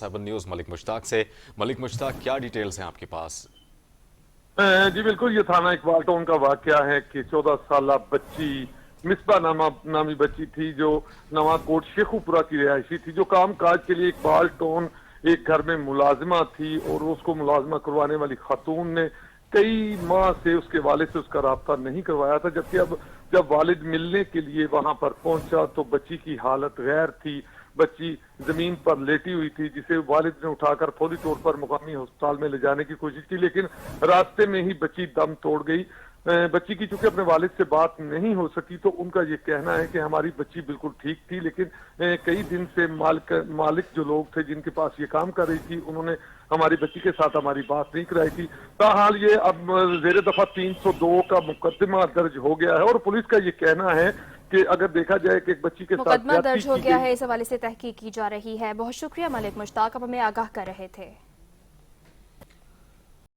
7 news Malik Mushtaq से। मलिक मुश्ताक, क्या details हैं आपके पास? जी बिल्कुल, ये थाना इकबाल टाउन का वाकया है कि 14 साल बच्ची मिसबा नामी बच्ची थी जो नवाकोट शेखुपुरा की रिहायशी थी, जो काम काज के लिए इकबाल टाउन एक घर में मुलाजिमा थी और उसको मुलाजिमा करवाने वाली खातून ने कई माह से उसके वालिद से उसका राब्ता नहीं करवाया था। जबकि अब जब वालिद मिलने के लिए वहां पर पहुंचा तो बच्ची की हालत गैर थी। बच्ची जमीन पर लेटी हुई थी, जिसे वालिद ने उठाकर फौरी तौर पर मुकामी अस्पताल में ले जाने की कोशिश की, लेकिन रास्ते में ही बच्ची दम तोड़ गई। बच्ची की चूंकि अपने वालिद से बात नहीं हो सकी तो उनका ये कहना है कि हमारी बच्ची बिल्कुल ठीक थी, लेकिन कई दिन से मालिक जो लोग थे जिनके पास ये काम कर रही थी, उन्होंने हमारी बच्ची के साथ हमारी बात नहीं कराई थी। ताहाल ये अब जेर दफा 302 का मुकदमा दर्ज हो गया है और पुलिस का ये कहना है कि अगर देखा जाए कि एक बच्ची के साथ मुकदमा दर्ज हो गया है, इस हवाले से तहकीक की जा रही है। बहुत शुक्रिया मलिक मुश्ताक, आप हमें आगाह कर रहे थे।